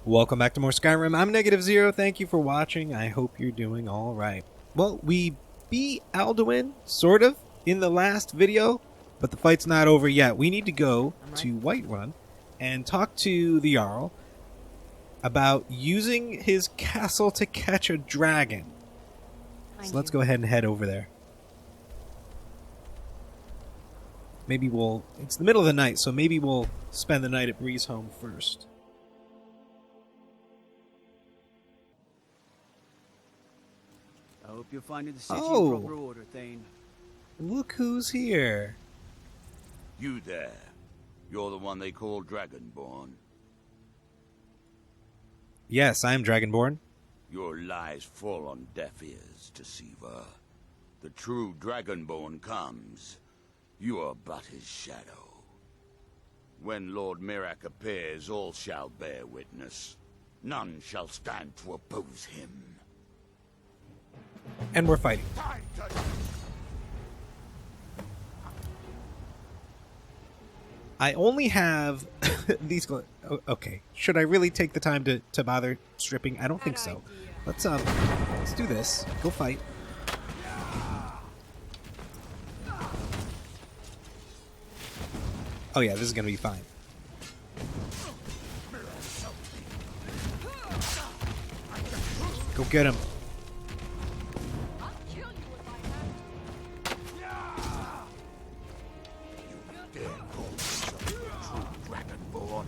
Welcome back to more Skyrim. I'm Negative Zero. Thank you for watching. I hope you're doing all right. Well, we beat Alduin, sort of, in the last video, but the fight's not over yet. We need to go to Whiterun and talk to the Jarl about using his castle to catch a dragon. So let's go ahead and head over there. Maybe we'll... It's the middle of the night, so maybe we'll spend the night at Breezeholm first. I hope you're finding the city in proper order, Thane. Look who's here. You there. You're the one they call Dragonborn. Yes, I am Dragonborn. Your lies fall on deaf ears, Deceiver. The true Dragonborn comes. You are but his shadow. When Lord Mirac appears, all shall bear witness. None shall stand to oppose him. And we're fighting. I only have these... Okay, should I really take the time to bother stripping? I don't think so. Let's do this. Go fight. Oh yeah, this is gonna be fine. Go get him.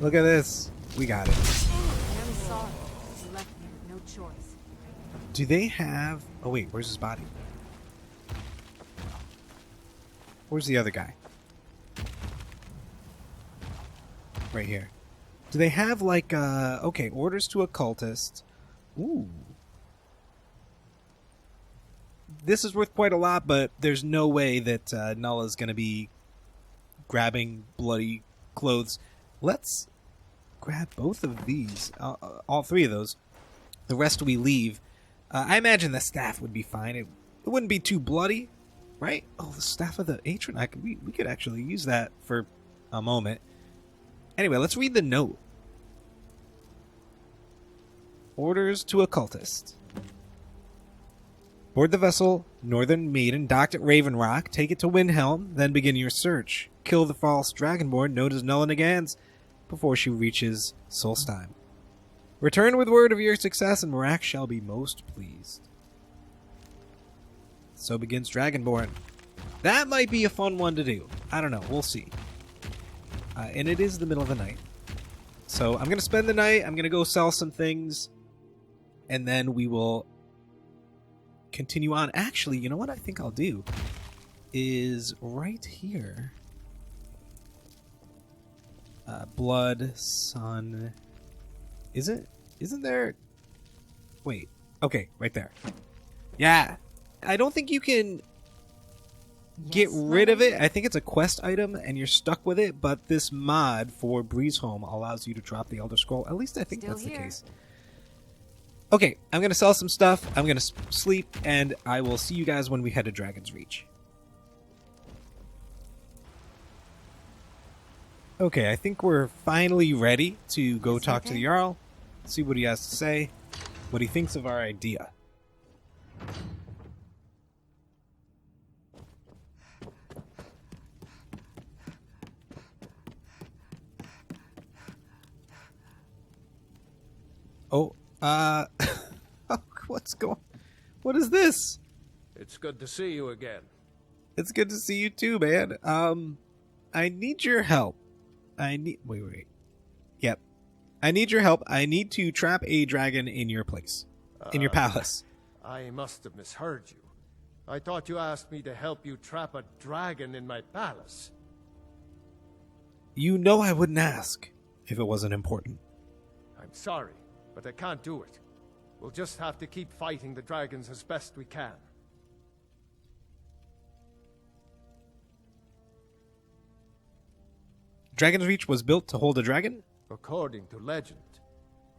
Look at this. We got it. I am sorry. You left me with no choice. Do they have... Oh wait, where's his body? Where's the other guy? Right here. Do they have like okay, orders to a cultist. Ooh. This is worth quite a lot, but there's no way that Nulla's gonna be grabbing bloody clothes. Let's grab both of these, all three of those. The rest we leave. I imagine the staff would be fine. It wouldn't be too bloody, right? Oh, the staff of the Atron. We could actually use that for a moment. Anyway, let's read the note. Orders to a cultist. Board the vessel Northern Maiden, docked at Raven Rock. Take it to Windhelm, then begin your search. Kill the false Dragonborn known as Nulla Nagans before she reaches Solstheim. Return with word of your success, and Mirac shall be most pleased. So begins Dragonborn. That might be a fun one to do. I don't know. We'll see. And it is the middle of the night. So I'm going to spend the night. I'm going to go sell some things. And then we will continue on. Actually, you know what I think I'll do? Is right here. Blood, sun. Isn't there? Wait. Okay, right there. Yeah. I don't think you can get rid of it. I think it's a quest item and you're stuck with it, but this mod for Breezeholm allows you to drop the Elder Scroll. At least I think that's the case. Okay, I'm going to sell some stuff. I'm going to sleep, and I will see you guys when we head to Dragon's Reach. Okay, I think we're finally ready to go talk to the Jarl, see what he has to say, what he thinks of our idea. Oh, what's going... What is this? It's good to see you again. It's good to see you too, man. I need your help. Wait. Yep. I need your help. I need to trap a dragon in your place. In your palace. I must have misheard you. I thought you asked me to help you trap a dragon in my palace. You know I wouldn't ask if it wasn't important. I'm sorry, but I can't do it. We'll just have to keep fighting the dragons as best we can. Dragon's Reach was built to hold a dragon? According to legend.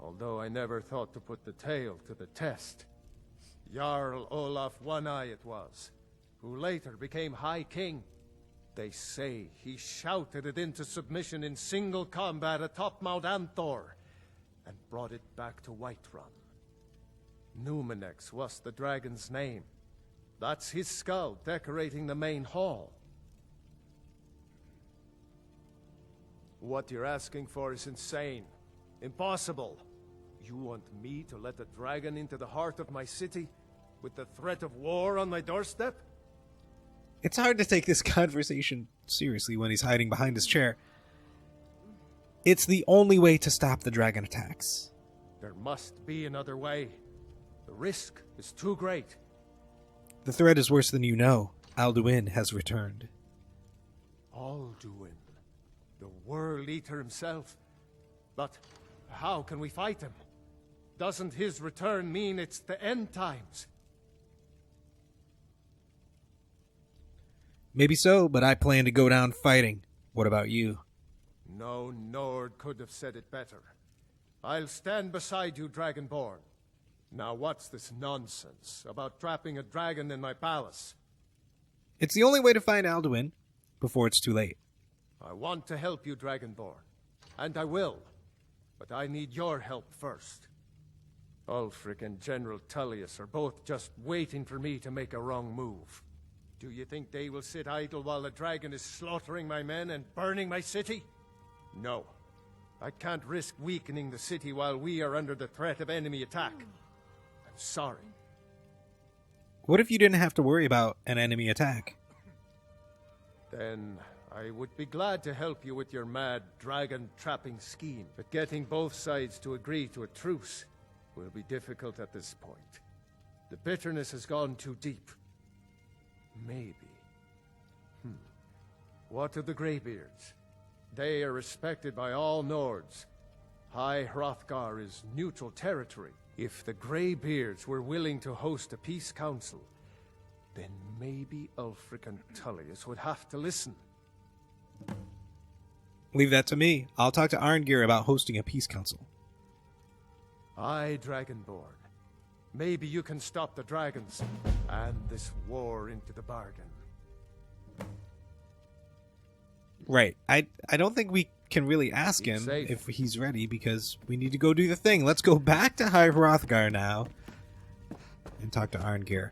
Although I never thought to put the tale to the test. Jarl Olaf One-Eye it was, who later became High King. They say he shouted it into submission in single combat atop Mount Anthor. and brought it back to Whiterun. Numenex was the dragon's name. That's his skull decorating the main hall. What you're asking for is insane. Impossible. You want me to let a dragon into the heart of my city with the threat of war on my doorstep? It's hard to take this conversation seriously when he's hiding behind his chair. It's the only way to stop the dragon attacks. There must be another way. The risk is too great. The threat is worse than you know. Alduin has returned. Alduin, the World Eater himself. But how can we fight him? Doesn't his return mean it's the end times? Maybe so, but I plan to go down fighting. What about you? No Nord could have said it better. I'll stand beside you, Dragonborn. Now what's this nonsense about trapping a dragon in my palace? It's the only way to find Alduin before it's too late. I want to help you, Dragonborn. And I will. But I need your help first. Ulfric and General Tullius are both just waiting for me to make a wrong move. Do you think they will sit idle while the dragon is slaughtering my men and burning my city? No. I can't risk weakening the city while we are under the threat of enemy attack. I'm sorry. What if you didn't have to worry about an enemy attack? Then I would be glad to help you with your mad dragon-trapping scheme, but getting both sides to agree to a truce will be difficult at this point. The bitterness has gone too deep. Maybe. What of the Greybeards? They are respected by all Nords. High Hrothgar is neutral territory. If the Greybeards were willing to host a peace council, then maybe Ulfric and Tullius would have to listen. Leave that to me. I'll talk to Arngir about hosting a peace council. Aye, Dragonborn. Maybe you can stop the dragons and this war into the bargain. Right. I don't think we can really ask him if he's ready because we need to go do the thing. Let's go back to High Hrothgar now and talk to Arngir.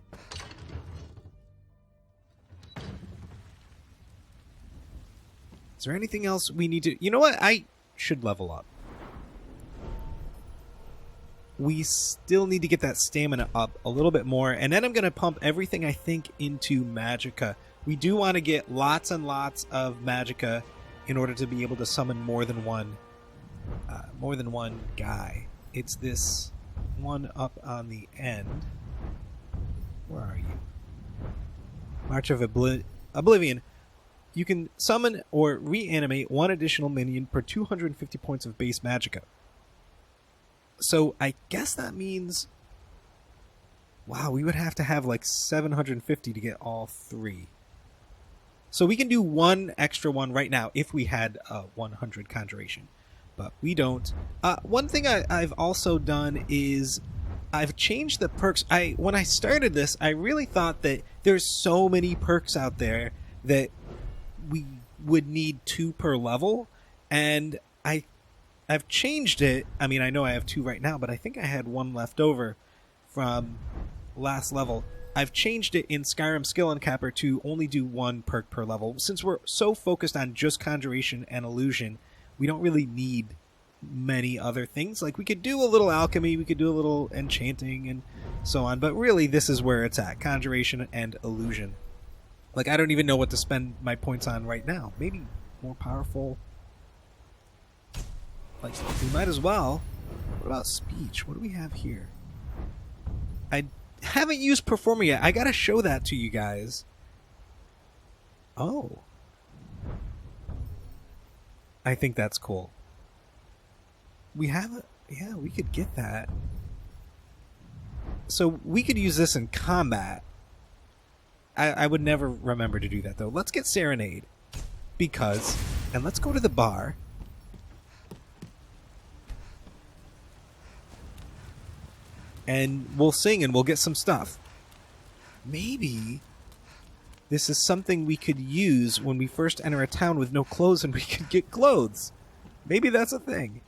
Is there anything else we need to... You know what? I should level up. We still need to get that stamina up a little bit more. And then I'm going to pump everything, I think, into Magicka. We do want to get lots and lots of Magicka in order to be able to summon more than one guy. It's this one up on the end. Where are you? March of Oblivion. You can summon or reanimate one additional minion per 250 points of base Magicka. So I guess that means... Wow, we would have to have like 750 to get all three. So we can do one extra one right now if we had 100 Conjuration. But we don't. One thing I've also done is I've changed the perks. When I started this, I really thought that there's so many perks out there that we would need 2 per level. And I've changed it. I mean, I know I have 2 right now, but I think I had 1 left over from last level. I've changed it in Skyrim Skill Uncapper to only do 1 perk per level. Since we're so focused on just Conjuration and Illusion, we don't really need many other things. Like, we could do a little Alchemy, we could do a little Enchanting, and so on. But really, this is where it's at. Conjuration and Illusion. Like, I don't even know what to spend my points on right now. Maybe more powerful... Like, we might as well. What about Speech? What do we have here? I haven't used Performer yet. I gotta show that to you guys. Oh. I think that's cool. We have... Yeah, we could get that. So we could use this in combat. I would never remember to do that, though. Let's get Serenade. Because... And let's go to the bar. And we'll sing and we'll get some stuff. Maybe this is something we could use when we first enter a town with no clothes and we could get clothes. Maybe that's a thing.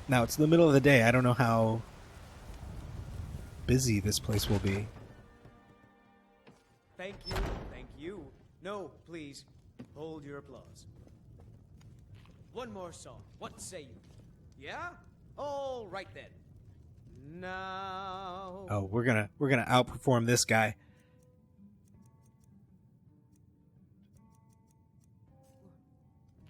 Now, it's the middle of the day. I don't know how busy this place will be. Thank you, thank you. No, please, hold your applause. One more song. What say you? Yeah? All right then. Now. Oh, we're gonna outperform this guy.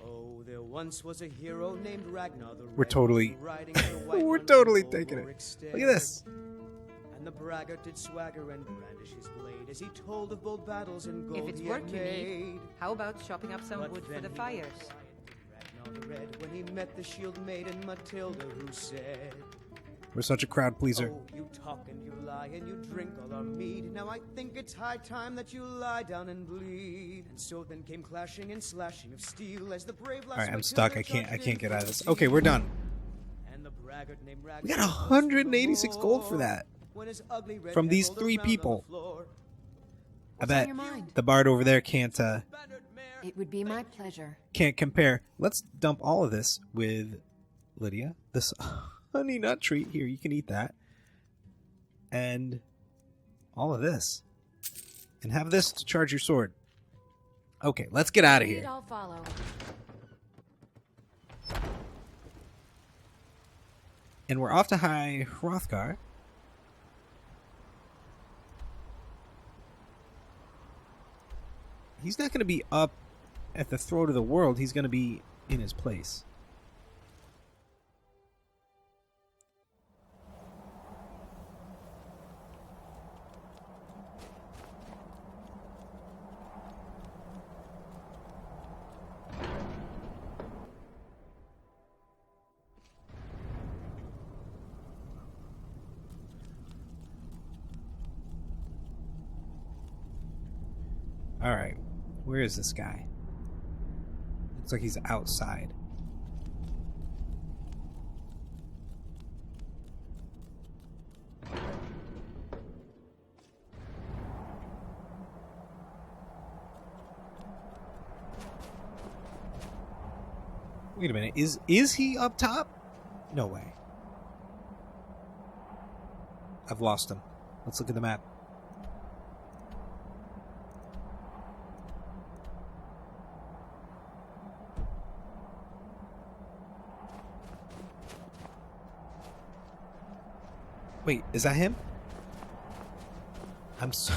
Oh, there once was a hero named Ragnar the We're Red, totally, riding on a white we're one totally full taking it. warwick steed. Look at this. And the braggart did swagger and brandish his blade as he told of bold battles and If gold it's he work had you made. need, how about chopping up some But wood for then the he fires? went quiet, Ragnar the Red, when he met the shield maiden Matilda, who said, We're such a crowd pleaser. "Oh, you talk and you lie and you drink all our mead. Now I think it's high time that you lie down and bleed." And so then came clashing and slashing of steel as the brave lass All right, I'm Matilda stuck. I charged can't get out of this. into Okay, we're done. and the braggart named Ragnar We got 186 gold for that. when his ugly red From head these rolled 3 around on the people. floor. I What's on bet your mind? the bard over there can't Bannered mare, It would be my pleasure. compare. Let's dump all of this with Lydia. This honey nut treat here, you can eat that. And all of this. And have this to charge your sword. Okay, let's get out of Lead, here. I'll follow. And we're off to High Hrothgar. He's not going to be up at the throat of the world. He's going to be in his place. Alright, where is this guy? Looks like he's outside. Wait a minute, is he up top? No way. I've lost him. Let's look at the map. Wait, is that him? I'm so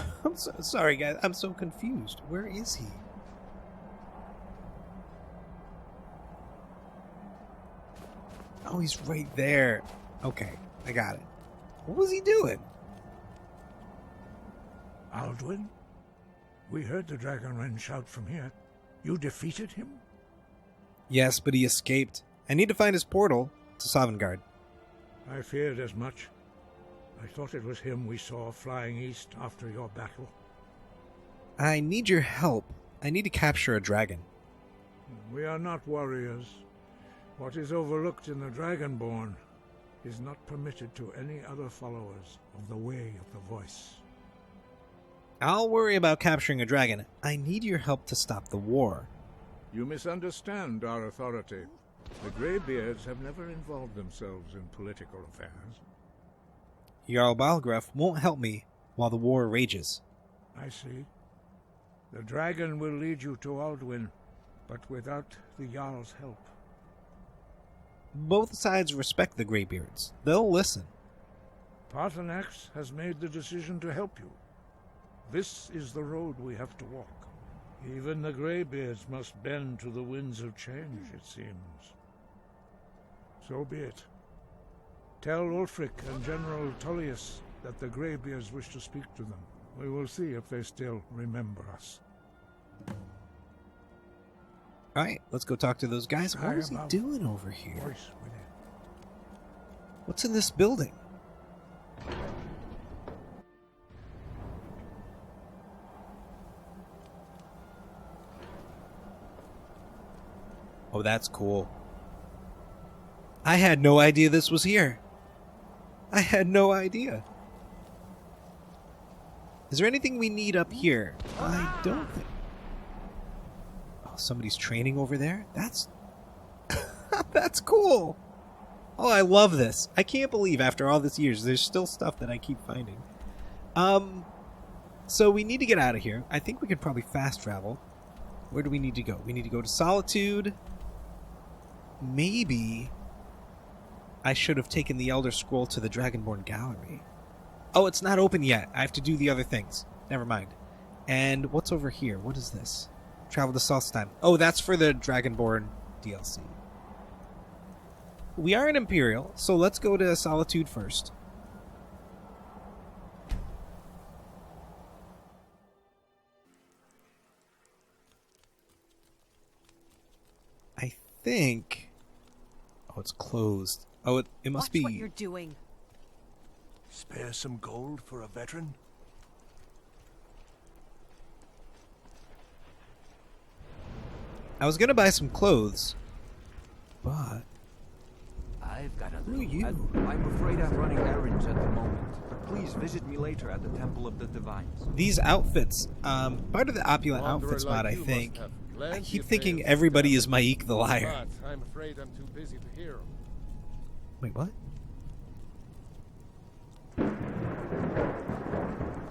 sorry, guys. I'm so confused. Where is he? Oh, he's right there. Okay, I got it. What was he doing? Alduin? We heard the Dragonren shout from here. You defeated him? Yes, but he escaped. I need to find his portal to Sovngrade. I feared as much. I thought it was him we saw flying east after your battle. I need your help. I need to capture a dragon. We are not warriors. What is overlooked in the Dragonborn is not permitted to any other followers of the Way of the Voice. I'll worry about capturing a dragon. I need your help to stop the war. You misunderstand our authority. The Greybeards have never involved themselves in political affairs. Jarl Balgruuf won't help me while the war rages. I see. The dragon will lead you to Alduin, but without the Jarl's help. Both sides respect the Greybeards. They'll listen. Paarthumax has made the decision to help you. This is the road we have to walk. Even the Greybeards must bend to the winds of change, it seems. So be it. Tell Ulfric and General Tullius that the Greybeards wish to speak to them. We will see if they still remember us. Alright, let's go talk to those guys. What is he above, doing over here? Voice within. What's in this building? Oh, that's cool. I had no idea this was here. I had no idea. Is there anything we need up here? I don't think... Oh, somebody's training over there? That's... That's cool! Oh, I love this. I can't believe after all these years, there's still stuff that I keep finding. So we need to get out of here. I think we could probably fast travel. Where do we need to go? We need to go to Solitude. Maybe I should have taken the Elder Scroll to the Dragonborn Gallery. Oh, it's not open yet. I have to do the other things. Never mind. And what's over here? What is this? Travel to Solstheim. Oh, that's for the Dragonborn DLC. We are in Imperial, so let's go to Solitude first. I think... Oh, it's closed. Oh, it must Watch be... what you're doing. Spare some gold for a veteran? I was gonna buy some clothes, but... I've got a Who are little... you? I'm afraid I'm running errands at the moment. Please visit me later at the Temple of the Divines. These outfits, part of the opulent Wanderer outfits like mod, I you must think. have I plenty keep of thinking tales to everybody tell. is Maik the Liar. But I'm afraid I'm too busy to hear 'em. Wait, what?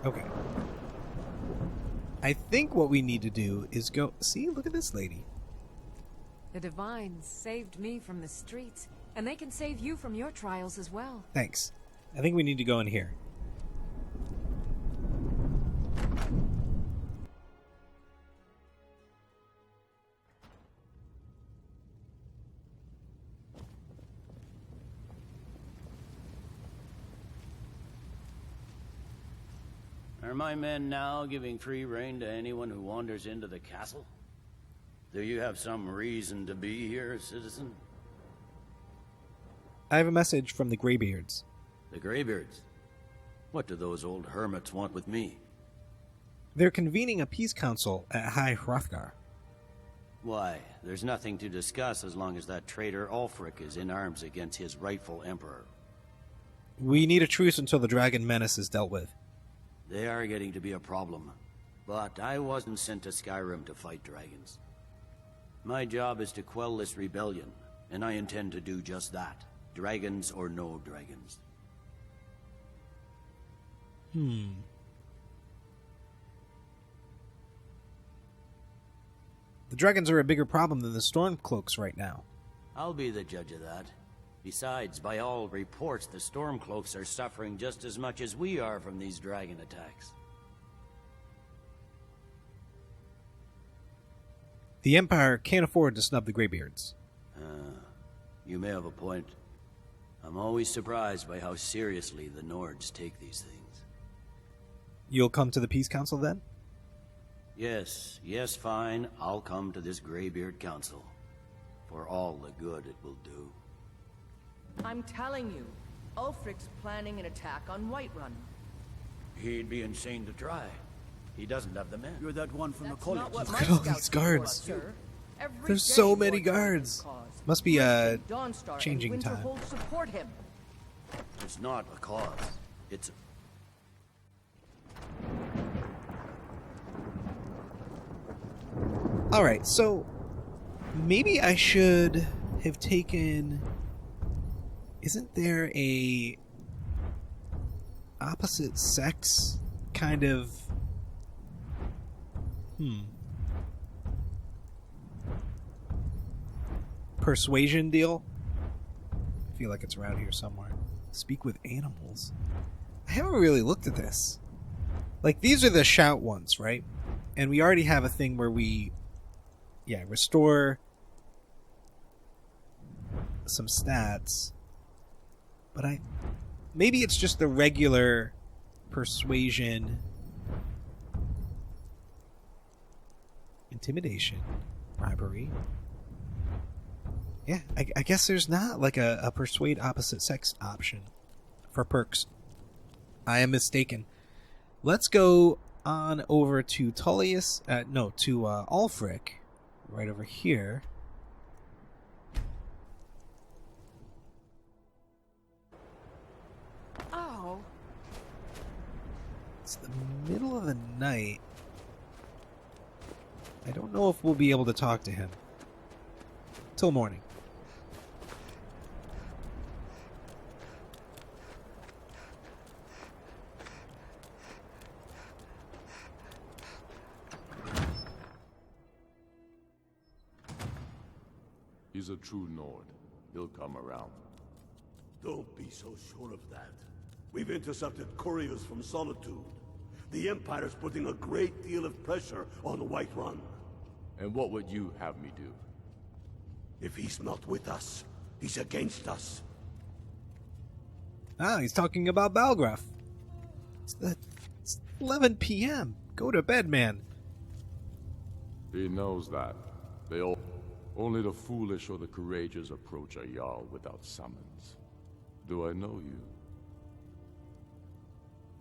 Okay. I think what we need to do is go... See, look at this lady. The Divines saved me from the streets, and they can save you from your trials as well. Thanks. I think we need to go in here. Are my men now giving free rein to anyone who wanders into the castle? Do you have some reason to be here, citizen? I have a message from the Greybeards. The Greybeards? What do those old hermits want with me? They're convening a peace council at High Hrothgar. Why, there's nothing to discuss as long as that traitor Ulfric is in arms against his rightful emperor. We need a truce until the dragon menace is dealt with. They are getting to be a problem. But I wasn't sent to Skyrim to fight dragons. My job is to quell this rebellion, and I intend to do just that. Dragons or no dragons. The dragons are a bigger problem than the Stormcloaks right now. I'll be the judge of that. Besides, by all reports, the Stormcloaks are suffering just as much as we are from these dragon attacks. The Empire can't afford to snub the Greybeards. You may have a point. I'm always surprised by how seriously the Nords take these things. You'll come to the Peace Council then? Yes, fine. I'll come to this Greybeard Council. For all the good it will do. I'm telling you, Ulfric's planning an attack on Whiterun. He'd be insane to try. He doesn't have the men. You're that one from That's the not college. what Look my at all scouts these do for guards. us, sir. Every There's day so many Whiterun guards. is a cause. Must be, Dawnstar changing and time. Winterhold support him. It's not a cause. It's a... Alright, so maybe I should have taken... Isn't there a opposite sex kind of... persuasion deal? I feel like it's around here somewhere. Speak with animals. I haven't really looked at this. Like, these are the shout ones, right? And we already have a thing where we... Yeah, restore some stats. But maybe it's just the regular persuasion, intimidation, bribery. Yeah, I guess there's not like a persuade opposite sex option for perks. I am mistaken. Let's go on over to Tullius, to Ulfric, right over here. Oh, It's the middle of the night. I don't know if we'll be able to talk to him. Till morning. He's a true Nord. He'll come around. Don't be so sure of that. We've intercepted couriers from Solitude. The Empire's putting a great deal of pressure on Whiterun. And what would you have me do? If he's not with us, he's against us. Ah, he's talking about Balgruuf. It's 11 p.m. Go to bed, man. He knows that. Only the foolish or the courageous approach a Jarl without summons. Do I know you?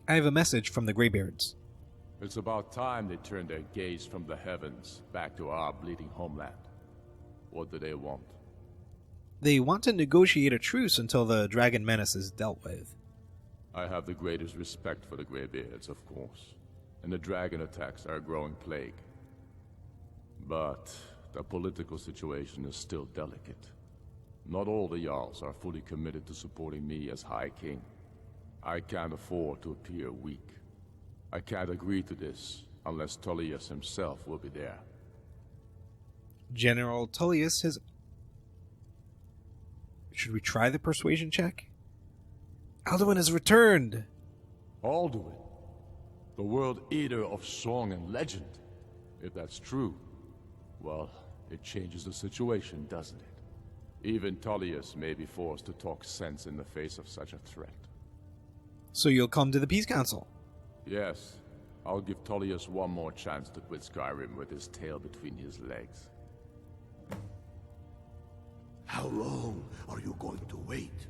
I have a message from the Greybeards. It's about time they turned their gaze from the heavens back to our bleeding homeland. What do they want? They want to negotiate a truce until the dragon menace is dealt with. I have the greatest respect for the Greybeards, of course. And the dragon attacks are a growing plague. But the political situation is still delicate. Not all the Jarls are fully committed to supporting me as High King. I can't afford to appear weak. I can't agree to this unless Tullius himself will be there. General Tullius has... Should we try the persuasion check? Alduin has returned! Alduin? The world eater of song and legend? If that's true, well, it changes the situation, doesn't it? Even Tullius may be forced to talk sense in the face of such a threat. So you'll come to the Peace Council? Yes. I'll give Tullius one more chance to quit Skyrim with his tail between his legs. How long are you going to wait?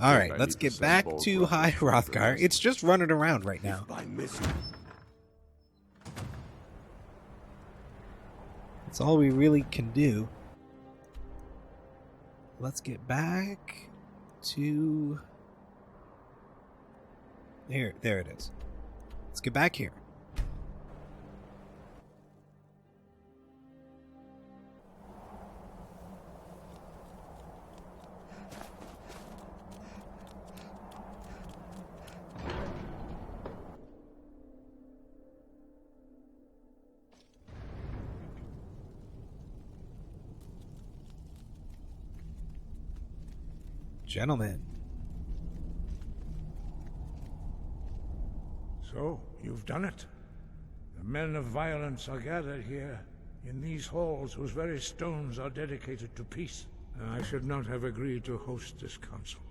Alright, let's get back to High Hrothgar. It's just running around right now. That's all we really can do. Let's get back to... There it is. Let's get back here. Gentlemen. So, you've done it. The men of violence are gathered here, in these halls whose very stones are dedicated to peace. I should not have agreed to host this council.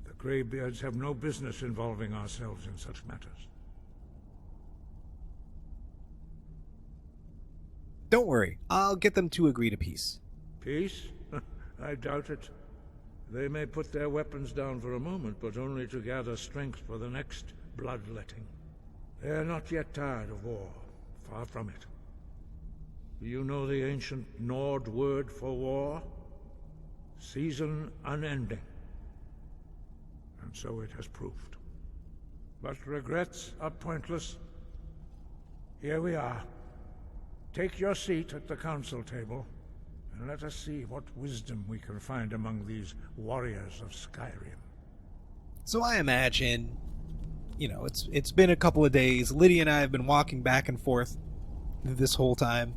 The Greybeards have no business involving ourselves in such matters. Don't worry, I'll get them to agree to peace. Peace? I doubt it. They may put their weapons down for a moment, but only to gather strength for the next bloodletting. They are not yet tired of war. Far from it. Do you know the ancient Nord word for war? Season unending. And so it has proved. But regrets are pointless. Here we are. Take your seat at the council table, and let us see what wisdom we can find among these warriors of Skyrim. So I imagine, you know, it's been a couple of days. Lydia and I have been walking back and forth this whole time.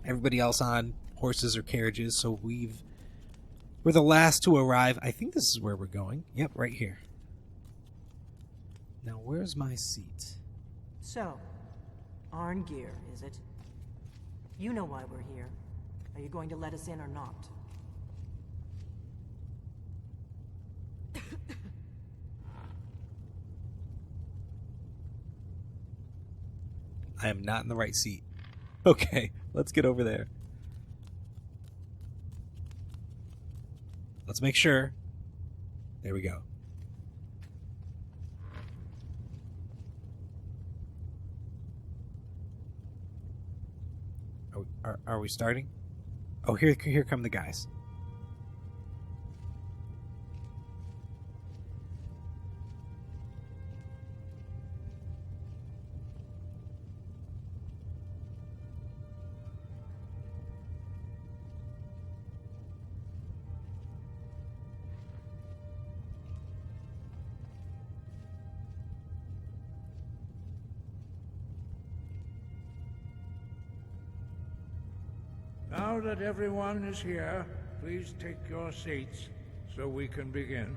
Everybody else on horses or carriages, so we're the last to arrive. I think this is where we're going. Yep, right here. Now, where's my seat? So, Arngeir, is it? You know why we're here. Are you going to let us in or not? I am not in the right seat. Okay, let's get over there. Let's make sure. There we go. Are we starting? Oh, here come the guys. Now that everyone is here, please take your seats so we can begin.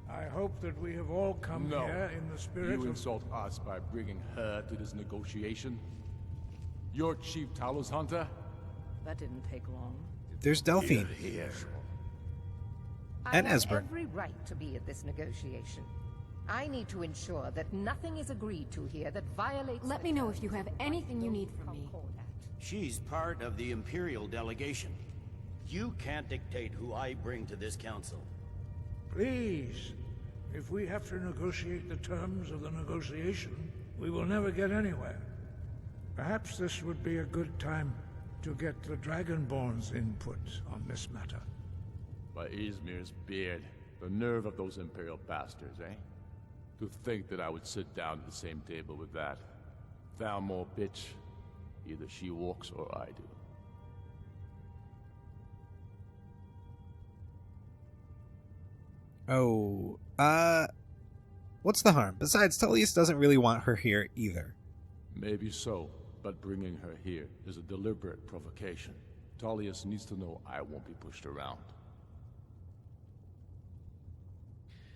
I hope that we have all come here in the spirit You of... insult us by bringing her to this negotiation? You're Chief Talos Hunter? That didn't take long. There's Delphine. Here. And I have Esbern. every right to be at this negotiation. I need to ensure that nothing is agreed to here that violates... Let me know if you have anything you need from me. She's part of the Imperial delegation. You can't dictate who I bring to this council. Please, if we have to negotiate the terms of the negotiation, we will never get anywhere. Perhaps this would be a good time to get the Dragonborn's input on this matter. By Izmir's beard, the nerve of those Imperial bastards, eh? To think that I would sit down at the same table with that. Thalmor bitch. Either she walks or I do. Oh, what's the harm? Besides, Tullius doesn't really want her here either. Maybe so, but bringing her here is a deliberate provocation. Tullius needs to know I won't be pushed around.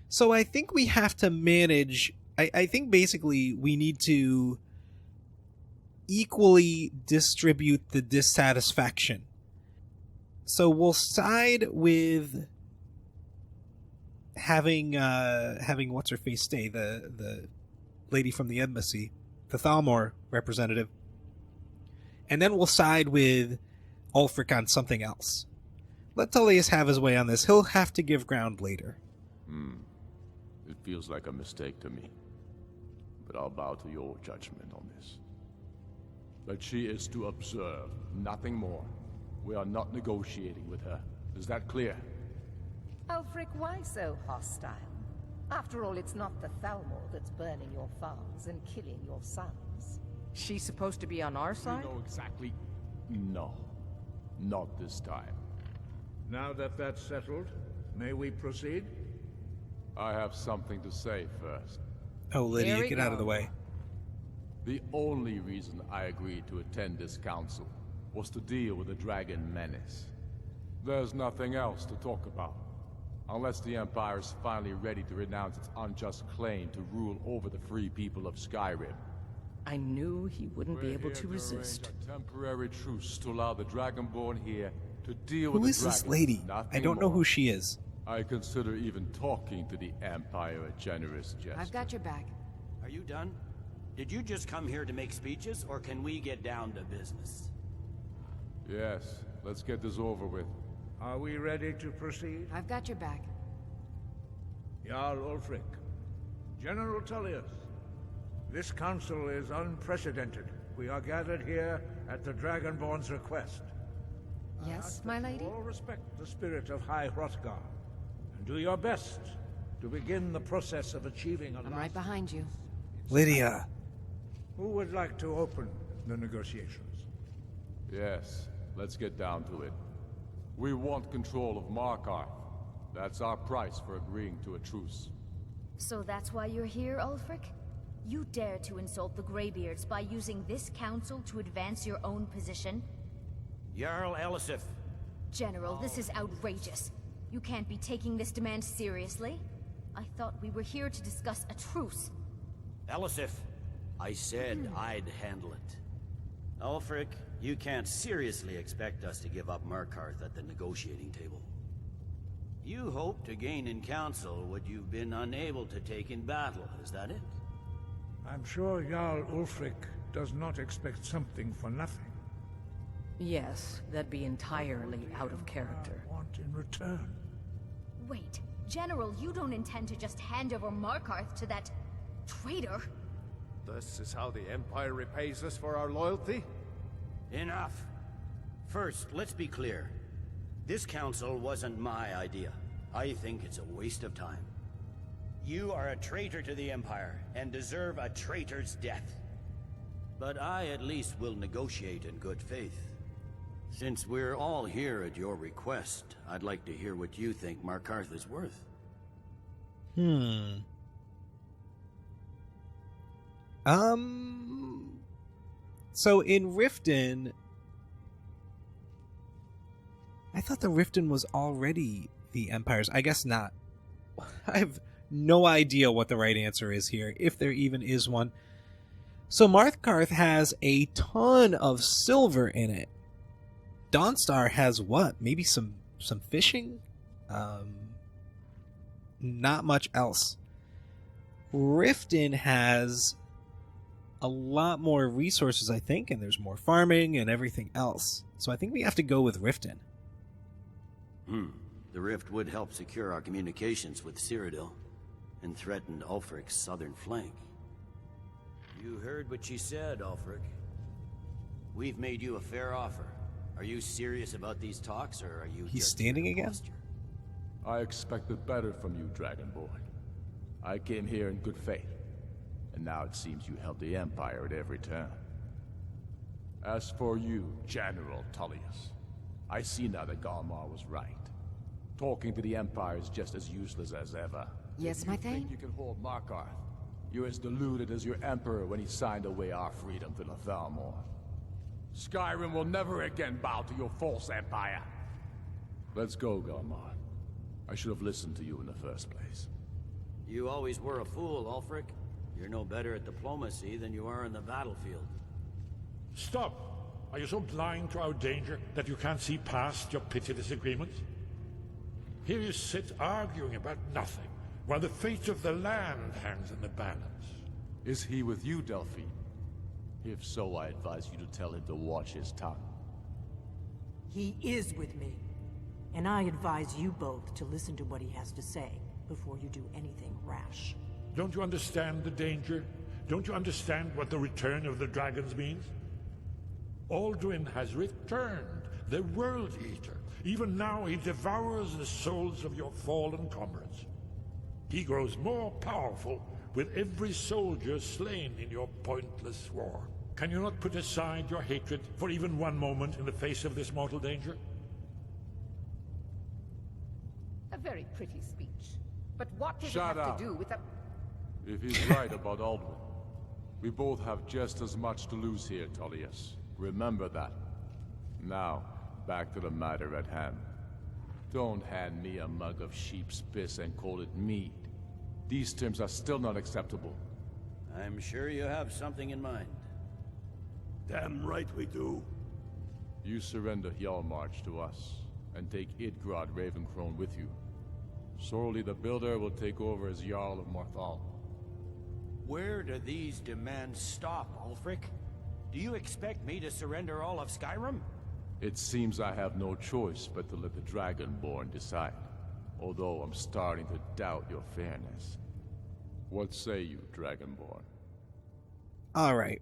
So I think we have to manage... I think basically we need to equally distribute the dissatisfaction. So we'll side with having what's her face stay, the lady from the embassy, the Thalmor representative, and then we'll side with Ulfric on something else. Let Tullius have his way on this. He'll have to give ground later. It feels like a mistake to me, but I'll bow to your judgment on this. But she is to observe, nothing more. We are not negotiating with her. Is that clear? Ulfric, why so hostile? After all, it's not the Thalmor that's burning your farms and killing your sons. She's supposed to be on our side? You know exactly... No. Not this time. Now that that's settled, may we proceed? I have something to say first. Oh, Lydia, get out of the way. The only reason I agreed to attend this council was to deal with the dragon menace. There's nothing else to talk about. Unless the Empire is finally ready to renounce its unjust claim to rule over the free people of Skyrim. I knew he wouldn't be able to resist. A temporary truce to allow the Dragonborn here to deal with Who the is this dragon. lady? Nothing I don't know more. who she is. I consider even talking to the Empire a generous gesture. I've got your back. Are you done? Did you just come here to make speeches, or can we get down to business? Yes, let's get this over with. Are we ready to proceed? I've got your back. Jarl Ulfric, General Tullius, this council is unprecedented. We are gathered here at the Dragonborn's request. Yes, my lady? All respect the spirit of High Hrothgar, and do your best to begin the process of achieving a I'm right behind you. Lydia. Who would like to open the negotiations? Yes, let's get down to it. We want control of Markarth. That's our price for agreeing to a truce. So that's why you're here, Ulfric? You dare to insult the Greybeards by using this council to advance your own position? Jarl Elisif. General, this is outrageous. You can't be taking this demand seriously. I thought we were here to discuss a truce. Elisif, I said I'd handle it. Ulfric, you can't seriously expect us to give up Markarth at the negotiating table. You hope to gain in council what you've been unable to take in battle, is that it? I'm sure Jarl Ulfric does not expect something for nothing. Yes, that'd be entirely out of character. Want in return? Wait, General, you don't intend to just hand over Markarth to that traitor? This is how the Empire repays us for our loyalty? Enough. First, let's be clear. This council wasn't my idea. I think it's a waste of time. You are a traitor to the Empire, and deserve a traitor's death. But I at least will negotiate in good faith. Since we're all here at your request, I'd like to hear what you think Markarth is worth. So in Riften, I thought the Riften was already the Empires. I guess not. I have no idea what the right answer is here, if there even is one. So Markarth has a ton of silver in it. Dawnstar has what? Maybe some fishing? Not much else. Riften has a lot more resources, I think, and there's more farming and everything else. So I think we have to go with Riften. The rift would help secure our communications with Cyrodiil and threaten Ulfric's southern flank. You heard what she said, Ulfric. We've made you a fair offer. Are you serious about these talks, or are you He's standing again? I expected better from you, Dragonborn. I came here in good faith, and now it seems you help the Empire at every turn. As for you, General Tullius, I see now that Galmar was right. Talking to the Empire is just as useless as ever. Yes, If my you think thing? you can hold Markarth, you're as deluded as your Emperor when he signed away our freedom to the Thalmor. Skyrim will never again bow to your false empire. Let's go, Galmar. I should have listened to you in the first place. You always were a fool, Ulfric. You're no better at diplomacy than you are in the battlefield. Stop! Are you so blind to our danger that you can't see past your pitiless agreements? Here you sit arguing about nothing, while the fate of the land hangs in the balance. Is he with you, Delphine? If so, I advise you to tell him to watch his tongue. He is with me. And I advise you both to listen to what he has to say before you do anything rash. Don't you understand the danger? Don't you understand what the return of the dragons means? Alduin has returned, the World Eater. Even now he devours the souls of your fallen comrades. He grows more powerful with every soldier slain in your pointless war. Can you not put aside your hatred for even one moment in the face of this mortal danger? A very pretty speech. But what does Shut it have up. to do with the... If he's right about Alduin, we both have just as much to lose here, Tullius. Remember that. Now, back to the matter at hand. Don't hand me a mug of sheep's piss and call it mead. These terms are still not acceptable. I'm sure you have something in mind. Damn right we do. You surrender Hjalmarch to us, and take Idgrod Ravencrone with you. Sorli the Builder will take over as Jarl of Morthal. Where do these demands stop, Ulfric? Do you expect me to surrender all of Skyrim? It seems I have no choice but to let the Dragonborn decide, although I'm starting to doubt your fairness. What say you, Dragonborn? All right.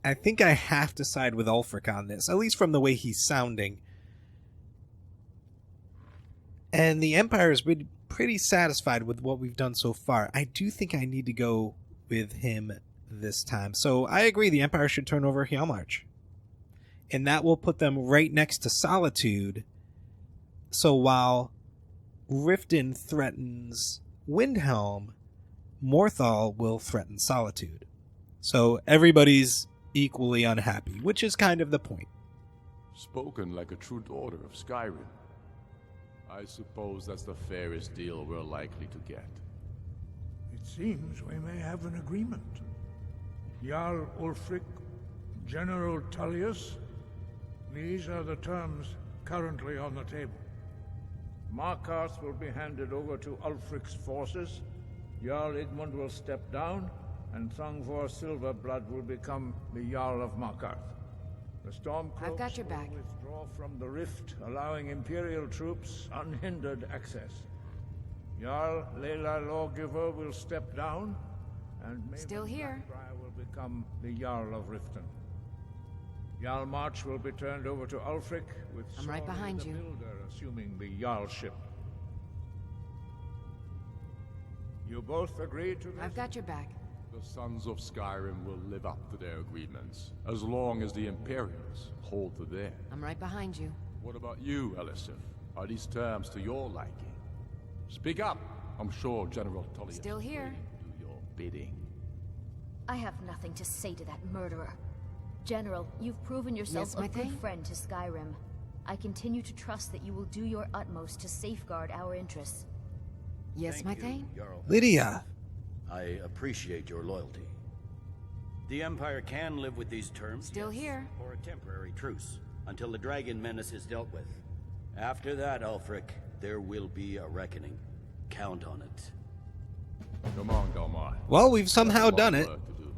I think I have to side with Ulfric on this, at least from the way he's sounding. And the Empire has been pretty satisfied with what we've done so far. I do think I need to go with him this time. So I agree, the Empire should turn over Hjalmarch. And that will put them right next to Solitude. So while Riften threatens Windhelm, Morthal will threaten Solitude. So everybody's equally unhappy, which is kind of the point. Spoken like a true daughter of Skyrim. I suppose that's the fairest deal we're likely to get. It seems we may have an agreement. Jarl Ulfric, General Tullius, these are the terms currently on the table. Markarth will be handed over to Ulfric's forces, Jarl Igmund will step down, and Thongvor Silverblood will become the Jarl of Markarth. The Stormcloaks I've got your back. will withdraw from the rift, allowing Imperial troops unhindered access. Jarl Leila Lawgiver will step down, and Maven Still here. Blackbriar will become the Jarl of Riften. Hjalmarch will be turned over to Ulfric, with I'm right Sorli behind the you. Builder assuming the Jarlship. You both agree to this? I've got your back. The Sons of Skyrim will live up to their agreements, as long as the Imperials hold to theirs. I'm right behind you. What about you, Elisif? Are these terms to your liking? Speak up, I'm sure General Tullius Still here. will do your bidding. I have nothing to say to that murderer. General, you've proven yourself Yes, a my good thing? friend to Skyrim. I continue to trust that you will do your utmost to safeguard our interests. Yes, my Thank thing? you, Jarl. Lydia. I appreciate your loyalty. The Empire can live with these terms. Still yes, here. for a temporary truce, until the dragon menace is dealt with. After that, Ulfric, there will be a reckoning. Count on it. Come on, Dalmar. Well, we've somehow Got a lot done of it. work to do.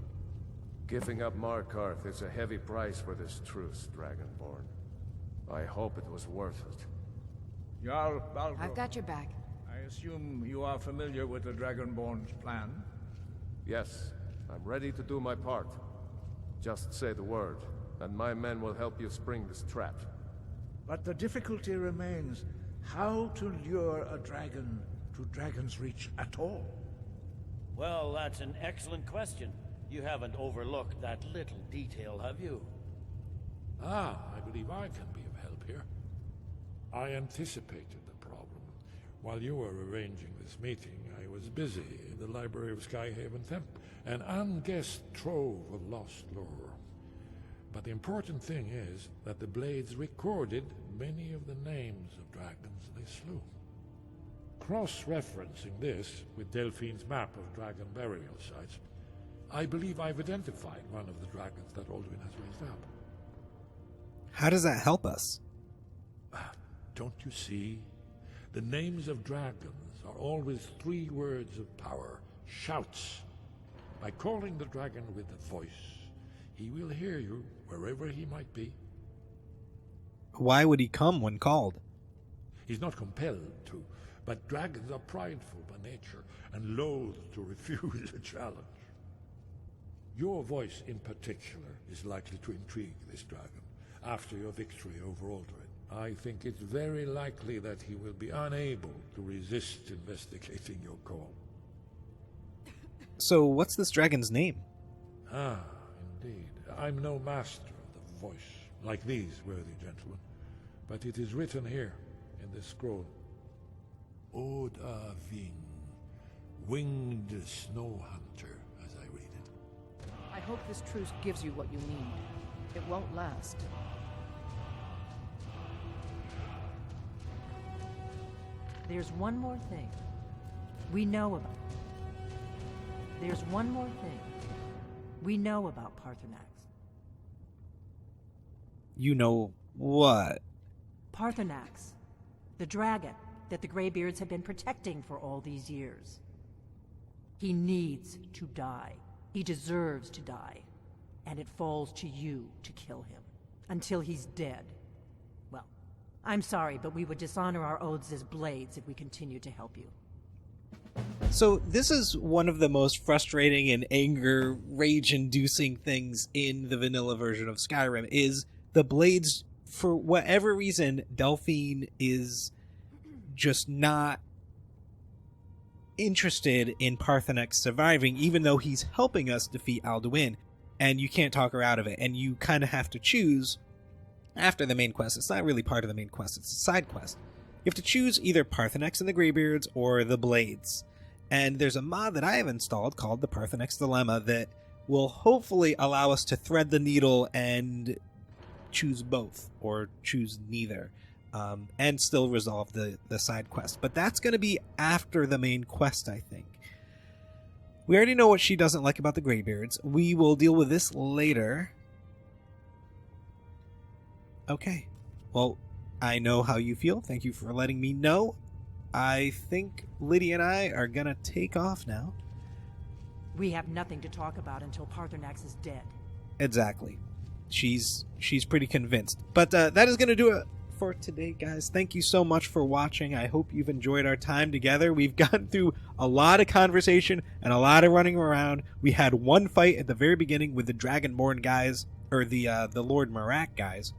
Giving up Markarth is a heavy price for this truce, Dragonborn. I hope it was worth it. Jarl Balgruuf, I've got your back. I assume you are familiar with the Dragonborn's plan? Yes, I'm ready to do my part. Just say the word, and my men will help you spring this trap. But the difficulty remains how to lure a dragon to Dragon's Reach at all. Well, that's an excellent question. You haven't overlooked that little detail, have you? I believe I can be of help here. I anticipated the problem. While you were arranging this meeting, I was busy in the library of Skyhaven Temp, an unguessed trove of lost lore. But the important thing is that the Blades recorded many of the names of dragons they slew. Cross-referencing this with Delphine's map of dragon burial sites, I believe I've identified one of the dragons that Alduin has raised up. How does that help us? Don't you see? The names of dragons are always 3 words of power, shouts. By calling the dragon with a voice, he will hear you wherever he might be. Why would he come when called? He's not compelled to, but dragons are prideful by nature and loath to refuse a challenge. Your voice in particular is likely to intrigue this dragon after your victory over Alduin. I think it's very likely that he will be unable to resist investigating your call. So what's this dragon's name? Indeed. I'm no master of the voice, like these worthy gentlemen, but it is written here in this scroll. Oda Ving, winged snow hunter, as I read it. I hope this truce gives you what you need. It won't last. There's one more thing we know about. There's one more thing we know about Paarthumax. You know what? Paarthumax, the dragon that the Greybeards have been protecting for all these years. He needs to die. He deserves to die. And it falls to you to kill him. Until he's dead. Well, I'm sorry, but we would dishonor our oaths as Blades if we continue to help you. So this is one of the most frustrating and anger, rage-inducing things in the vanilla version of Skyrim, is the Blades, for whatever reason, Delphine is just not interested in Paarthumax surviving, even though he's helping us defeat Alduin, and you can't talk her out of it, and you kind of have to choose after the main quest. It's not really part of the main quest, it's a side quest. You have to choose either Paarthumax and the Greybeards or the Blades. And there's a mod that I have installed called the Paarthumax Dilemma that will hopefully allow us to thread the needle and choose both, or choose neither, and still resolve the side quest. But that's going to be after the main quest, I think. We already know what she doesn't like about the Greybeards. We will deal with this later. Okay. Well, I know how you feel. Thank you for letting me know. I think Lydia and I are going to take off now. We have nothing to talk about until Paarthumax is dead. Exactly. She's pretty convinced. But that is going to do it for today, guys. Thank you so much for watching. I hope you've enjoyed our time together. We've gone through a lot of conversation and a lot of running around. We had one fight at the very beginning with the Dragonborn guys, or the Lord Marak guys.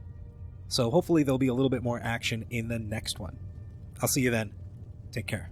So hopefully there'll be a little bit more action in the next one. I'll see you then. Take care.